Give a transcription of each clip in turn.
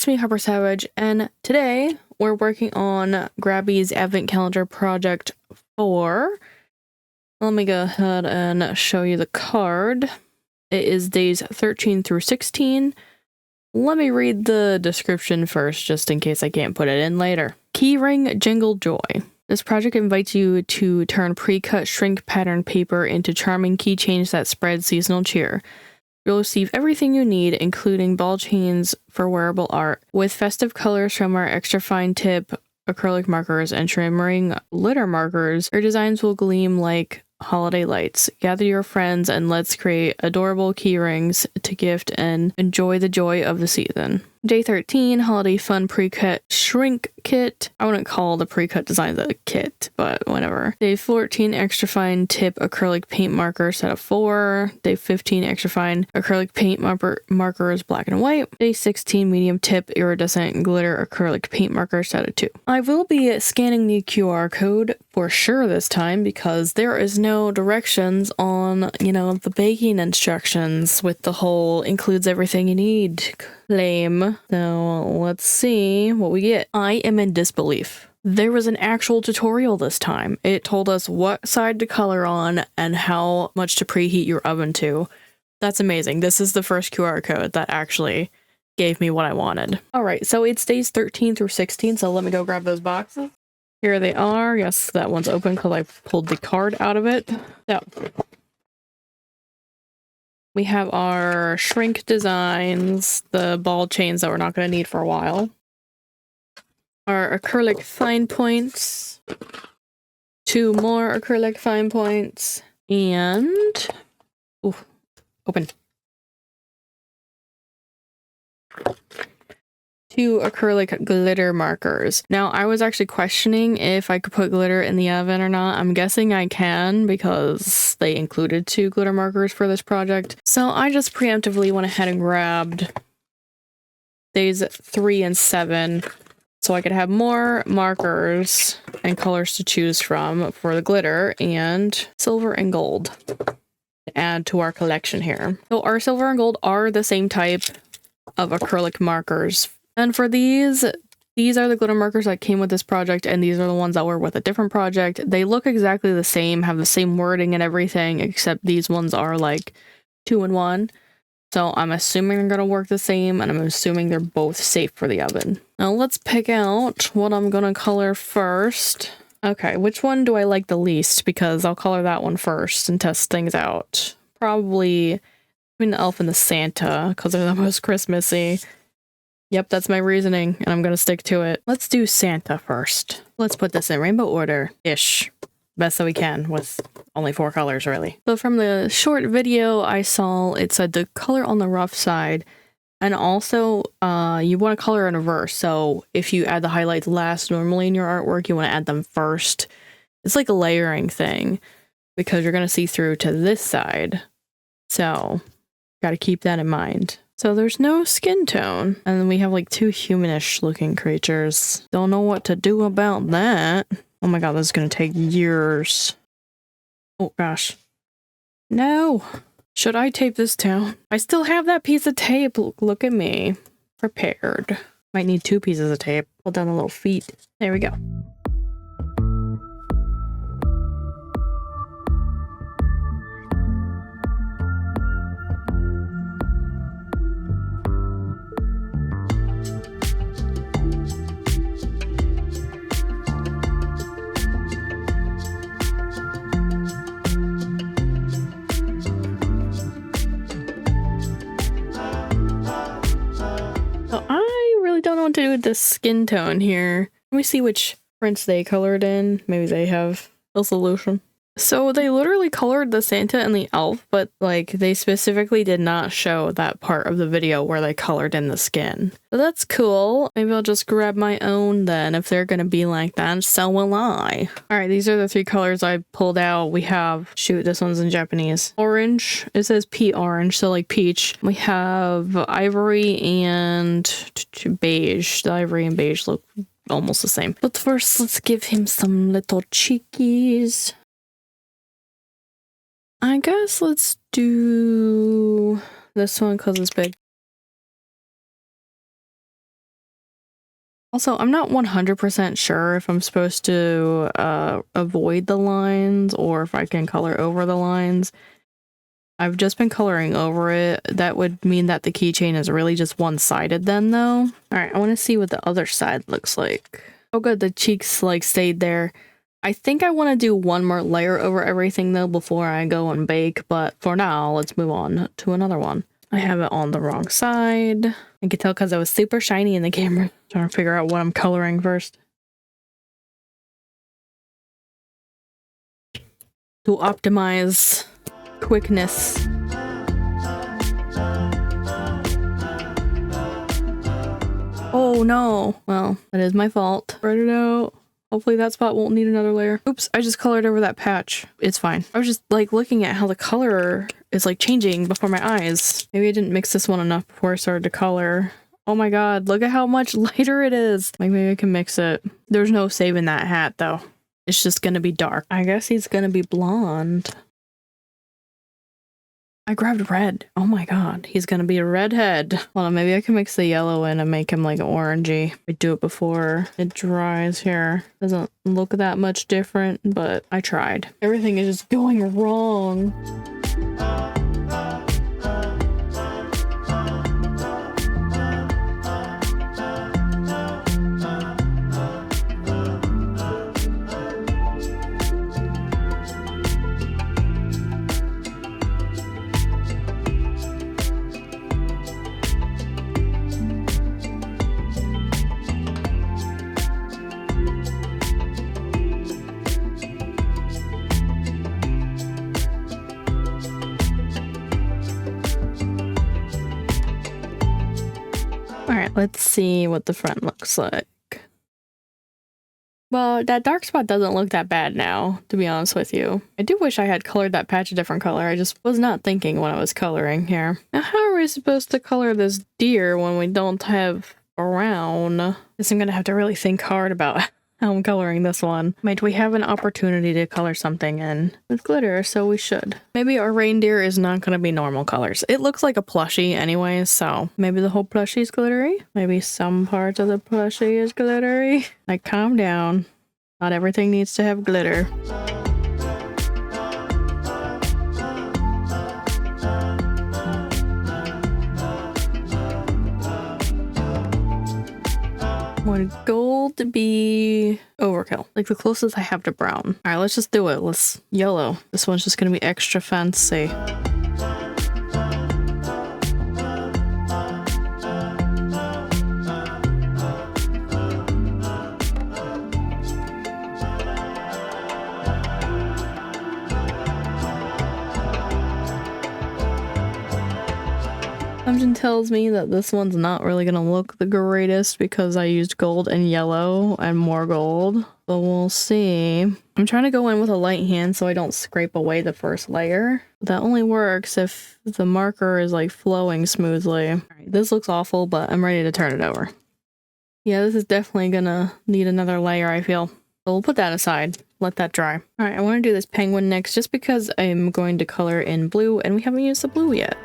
it's me, Harper Savage, and today we're working on Grabie's Advent Calendar Project 4. Let me go ahead and show you the card. It is days 13 through 16. Let me read the description first, just in case I can't put it in later. Keyring, Jingle, Joy. This project invites you to turn pre-cut shrink pattern paper into charming keychains that spread seasonal cheer. You'll receive everything you need, including ball chains for wearable art, with festive colors from our extra fine tip acrylic markers and shimmering glitter markers. Your designs will gleam like holiday lights. Gather your friends and let's create adorable key rings to gift and enjoy the joy of the season. Day 13, Holiday Fun Pre-Cut Shrink Kit. I wouldn't call the pre-cut designs a kit, but whatever. Day 14, Extra Fine Tip Acrylic Paint Marker set of 4. Day 15, Extra Fine Acrylic Paint Markers black and white. Day 16, Medium Tip Iridescent Glitter Acrylic Paint Marker set of 2. I will be scanning the QR code for sure this time because there is no directions on, the baking instructions with the whole includes everything you need claim. So let's see what we get. I am in disbelief. There was an actual tutorial this time. It told us what side to color on and how much to preheat your oven to. That's amazing. This is the first QR code that actually gave me what I wanted. All right, so it's days 13 through 16, so let me go grab those boxes. Here they are. Yes, that one's open because I pulled the card out of it. So we have our shrink designs, the ball chains that we're not going to need for a while. Our acrylic fine points. 2 more acrylic fine points. And... ooh, open. 2 acrylic glitter markers. Now, I was actually questioning if I could put glitter in the oven or not. I'm guessing I can because they included 2 glitter markers for this project. So I just preemptively went ahead and grabbed days 3 and 7 so I could have more markers and colors to choose from for the glitter and silver and gold to add to our collection here. So our silver and gold are the same type of acrylic markers. And for these are the glitter markers that came with this project, and these are the ones that were with a different project. They look exactly the same, have the same wording and everything, except these ones are like 2-in-1. So I'm assuming they're gonna work the same, and I'm assuming they're both safe for the oven. Now let's pick out what I'm gonna color first. Okay, which one do I like the least? Because I'll color that one first and test things out. Probably between the elf and the Santa, because they're the most Christmassy. Yep, that's my reasoning, and I'm gonna stick to it. Let's do Santa first. Let's put this in rainbow order-ish. Best that we can, with only 4 colors, really. So from the short video I saw, it said the color on the rough side, and also you want to color in reverse. So if you add the highlights last normally in your artwork, you want to add them first. It's like a layering thing, because you're gonna see through to this side. So, gotta keep that in mind. So there's no skin tone. And then we have like 2 humanish looking creatures. Don't know what to do about that. Oh my god, this is gonna take years. Oh gosh. No! Should I tape this down? I still have that piece of tape. Look at me. Prepared. Might need 2 pieces of tape. Hold down the little feet. There we go. Don't know what to do with this skin tone here. Let me see which prints they colored in. Maybe they have a solution. So they literally colored the Santa and the elf, but like they specifically did not show that part of the video where they colored in the skin. So that's cool. Maybe I'll just grab my own then if they're gonna be like that. So will I. All right, these are the 3 colors I pulled out. We have, shoot, this one's in Japanese. Orange. It says orange, so like peach. We have ivory and beige. The ivory and beige look almost the same. But first, let's give him some little cheekies. I guess let's do this one because it's big. Also, I'm not 100% sure if I'm supposed to avoid the lines or if I can color over the lines. I've just been coloring over it. That would mean that the keychain is really just one-sided then, though. All right, I want to see what the other side looks like. Oh good, the cheeks like stayed there. I think I want to do one more layer over everything though before I go and bake, but for now, let's move on to another one. I have it on the wrong side. I can tell because I was super shiny in the camera. Trying to figure out what I'm coloring first. To optimize quickness. Oh no. Well, that is my fault. Spread it out. Hopefully that spot won't need another layer. Oops, I just colored over that patch. It's fine. I was just like looking at how the color is like changing before my eyes. Maybe I didn't mix this one enough before I started to color. Oh my god, look at how much lighter it is. Like maybe I can mix it. There's no saving that hat though. It's just gonna be dark. I guess he's gonna be blonde. I grabbed red. Oh my god, he's gonna be a redhead. Hold on, maybe I can mix the yellow in and make him like orangey. I do it before it dries here. Doesn't look that much different, but I tried. Everything is just going wrong. Alright, let's see what the front looks like. Well, that dark spot doesn't look that bad now, to be honest with you. I do wish I had colored that patch a different color. I just was not thinking when I was coloring here. Now, how are we supposed to color this deer when we don't have brown? I guess I'm gonna have to really think hard about how I'm coloring this one. Might we have an opportunity to color something in with glitter, so we should. Maybe our reindeer is not going to be normal colors. It looks like a plushie anyways, so maybe the whole plushie is glittery? Maybe some parts of the plushie is glittery? Like, calm down. Not everything needs to have glitter. Would gold be overkill? Like the closest I have to brown. All right, let's just do it. Let's yellow. This one's just gonna be extra fancy. Something tells me that this one's not really gonna look the greatest because I used gold and yellow and more gold, but we'll see. I'm trying to go in with a light hand so I don't scrape away the first layer. That only works if the marker is like flowing smoothly. All right, this looks awful, but I'm ready to turn it over. Yeah, this is definitely gonna need another layer, I feel. So we'll put that aside. Let that dry. All right, I want to do this penguin next just because I'm going to color in blue and we haven't used the blue yet.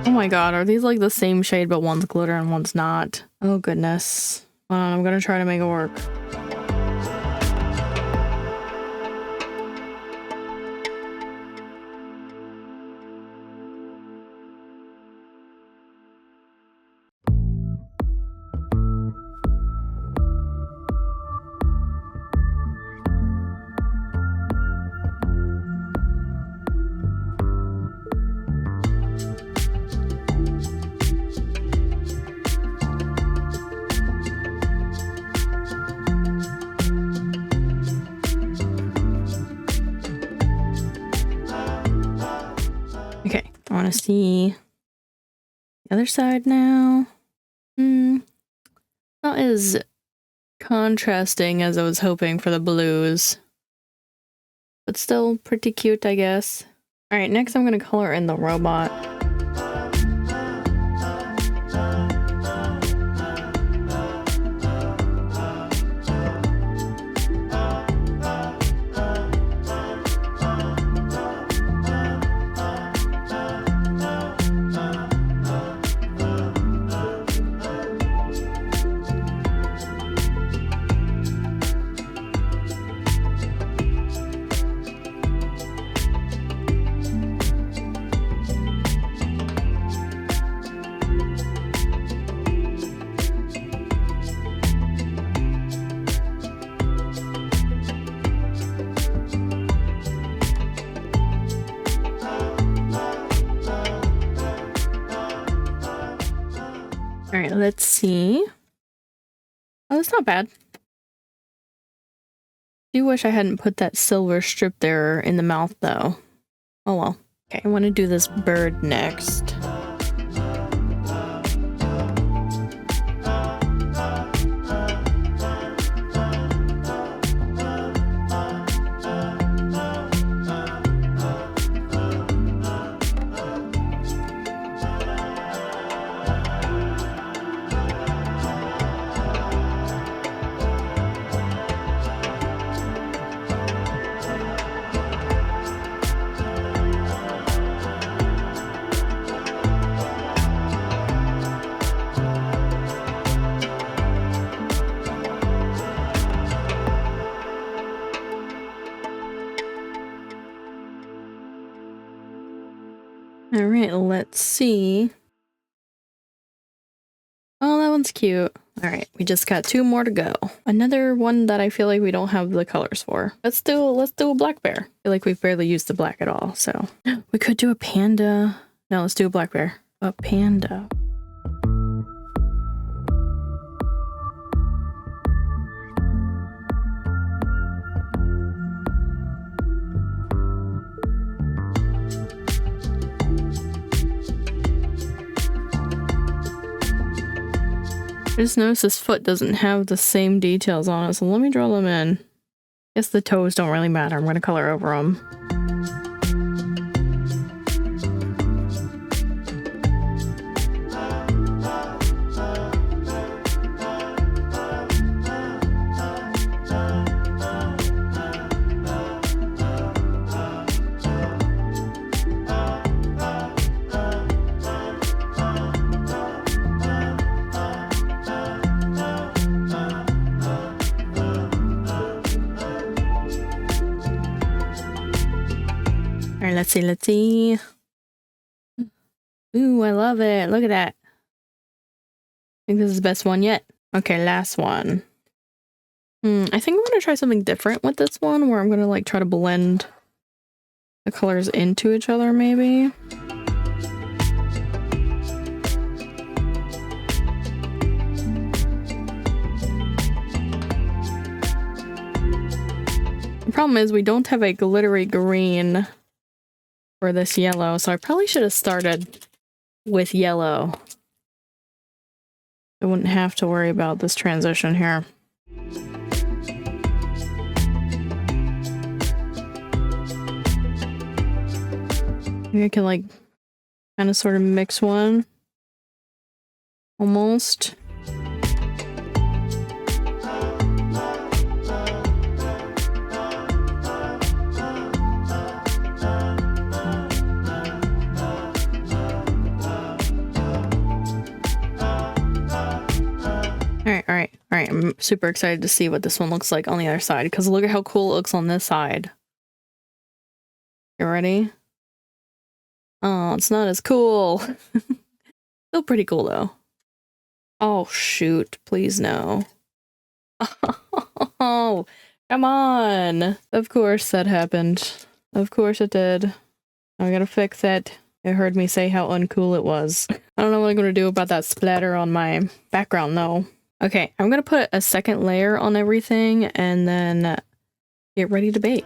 Oh my god, are these like the same shade but one's glitter and one's not? Oh goodness. I'm gonna try to make it work. I want to see the other side now. Not as contrasting as I was hoping for the blues, but still pretty cute, I guess. All right, next I'm going to color in the robot. right, let's see. Oh, that's not bad. I do wish I hadn't put that silver strip there in the mouth, though. Oh well. Okay, I want to do this bird next. All right, let's see. Oh, that one's cute. All right, we just got 2 more to go. Another one that I feel like we don't have the colors for. Let's do a black bear. I feel like we've barely used the black at all, so we could do a panda. No, let's do a black bear. A panda. I just noticed this foot doesn't have the same details on it, so let me draw them in. Guess the toes don't really matter. I'm going to color over them. Alright, let's see. Ooh, I love it. Look at that. I think this is the best one yet. Okay, last one. I think I'm gonna try something different with this one, where I'm gonna like try to blend the colors into each other, maybe. The problem is we don't have a glittery green for this yellow, so I probably should have started with yellow. I wouldn't have to worry about this transition here. Maybe I can like kind of sort of mix one. Almost. All right. I'm super excited to see what this one looks like on the other side, because look at how cool it looks on this side. You ready? Oh, it's not as cool. Still pretty cool though. Oh shoot, please no. Oh, come on. Of course that happened. Of course it did. I gotta fix it. It heard me say how uncool it was. I don't know what I'm gonna do about that splatter on my background though. Okay, I'm gonna put a second layer on everything and then get ready to bake.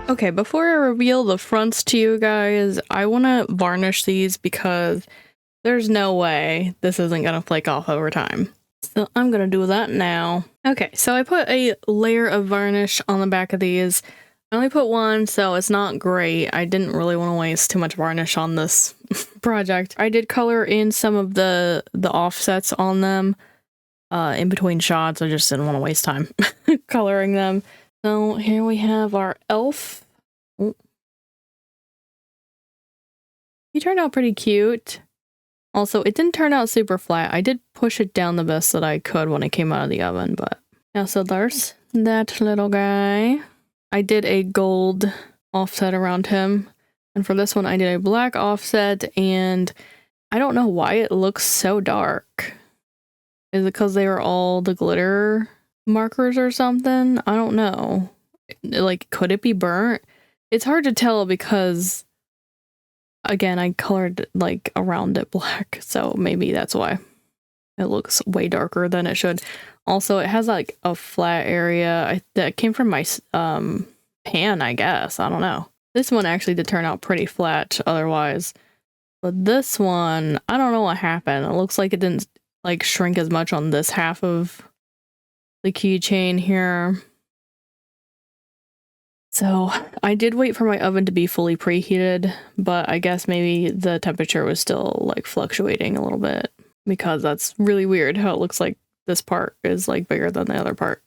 Okay, before I reveal the fronts to you guys, I want to varnish these because there's no way this isn't going to flake off over time. So I'm going to do that now. Okay, so I put a layer of varnish on the back of these. I only put one, so it's not great. I didn't really want to waste too much varnish on this project. I did color in some of the offsets on them in between shots. I just didn't want to waste time coloring them. So here we have our elf. Oh. He turned out pretty cute. Also, it didn't turn out super flat. I did push it down the best that I could when it came out of the oven, but yeah, so there's that little guy. I did a gold offset around him. And for this one, I did a black offset, and I don't know why it looks so dark. Is it because they were all the glitter markers or something? I don't know. Like, could it be burnt? It's hard to tell because, again, I colored like around it black, so maybe that's why it looks way darker than it should. Also, it has like a flat area that came from my pan, I guess. I don't know. This one actually did turn out pretty flat otherwise. But this one, I don't know what happened. It looks like it didn't like shrink as much on this half of the keychain here. So I did wait for my oven to be fully preheated, but I guess maybe the temperature was still like fluctuating a little bit, because that's really weird how it looks like this part is like bigger than the other part.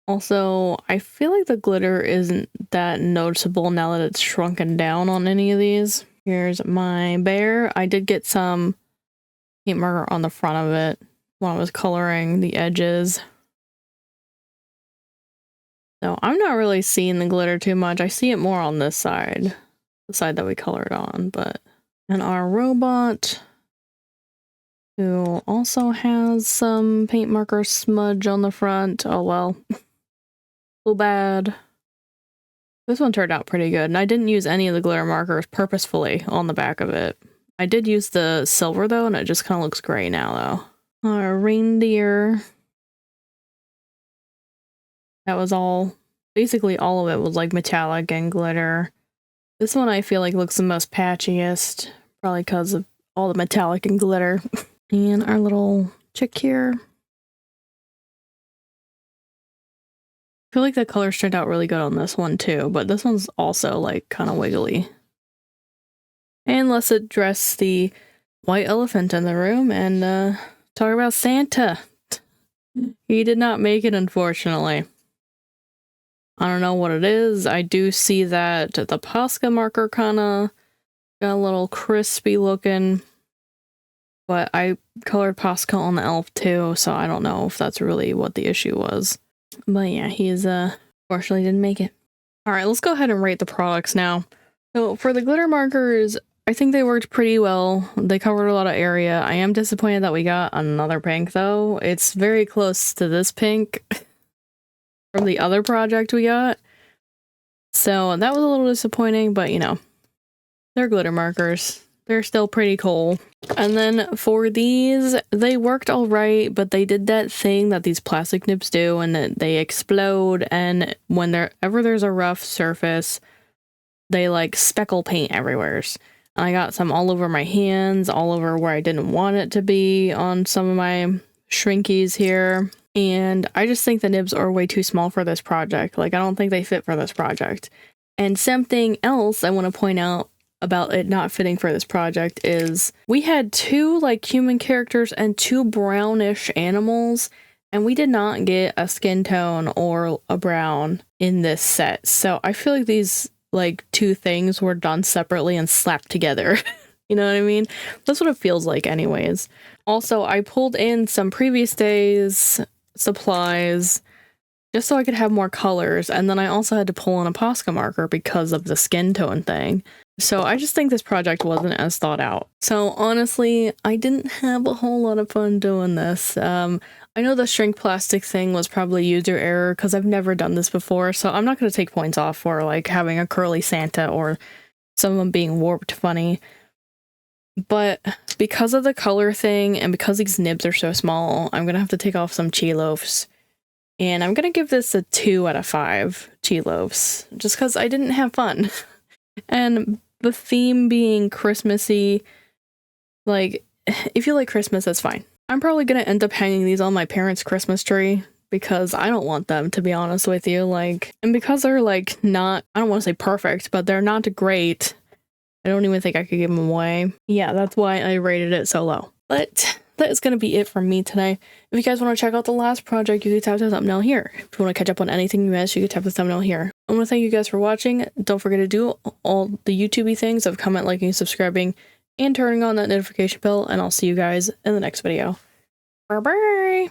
Also, I feel like the glitter isn't that noticeable now that it's shrunken down on any of these. Here's my bear. I did get some paint marker on the front of it when I was coloring the edges. So I'm not really seeing the glitter too much. I see it more on this side, the side that we colored on, but... And our robot, who also has some paint marker smudge on the front. Oh well. So bad. This one turned out pretty good, and I didn't use any of the glitter markers purposefully on the back of it. I did use the silver though, and it just kind of looks gray now though. Our reindeer. That was all, basically all of it was like metallic and glitter. This one I feel like looks the most patchiest, probably because of all the metallic and glitter. And our little chick here. I feel like the colors turned out really good on this one too, but this one's also like kind of wiggly. And let's address the white elephant in the room and talk about Santa. He did not make it, unfortunately. I don't know what it is. I do see that the Posca marker kind of got a little crispy looking, but I colored Posca on the elf too, so I don't know if that's really what the issue was. But yeah, he's fortunately didn't make it. Alright, let's go ahead and rate the products now. So for the glitter markers, I think they worked pretty well. They covered a lot of area. I am disappointed that we got another pink though. It's very close to this pink from the other project we got. So that was a little disappointing, but you know, they're glitter markers. They're still pretty cool. And then for these, they worked all right, but they did that thing that these plastic nibs do, and that they explode, and whenever there's a rough surface, they like speckle paint everywhere. I got some all over my hands, all over where I didn't want it to be on some of my shrinkies here. And I just think the nibs are way too small for this project. Like, I don't think they fit for this project. And something else I want to point out about it not fitting for this project is we had two like human characters and two brownish animals, and we did not get a skin tone or a brown in this set. So I feel like these like two things were done separately and slapped together. You know what I mean? That's what it feels like anyways. Also, I pulled in some previous days supplies just so I could have more colors, and then I also had to pull in a Posca marker because of the skin tone thing. So I just think this project wasn't as thought out. So honestly, I didn't have a whole lot of fun doing this. I know the shrink plastic thing was probably user error because I've never done this before, so I'm not going to take points off for like having a curly Santa or some of them being warped funny. But because of the color thing and because these nibs are so small, I'm going to have to take off some cheese loaves. And I'm going to give this a 2 out of 5 cheese loaves just because I didn't have fun. And the theme being Christmassy, like, if you like Christmas, that's fine. I'm probably going to end up hanging these on my parents' Christmas tree because I don't want them, to be honest with you. Like, and because they're like not, I don't want to say perfect, but they're not great. I don't even think I could give them away. Yeah, that's why I rated it so low. But that is going to be it from me today. If you guys want to check out the last project, you can tap the thumbnail here. If you want to catch up on anything you missed, you can tap the thumbnail here. I want to thank you guys for watching. Don't forget to do all the YouTube-y things of comment, liking, subscribing, and turning on that notification bell, and I'll see you guys in the next video. Bye-bye!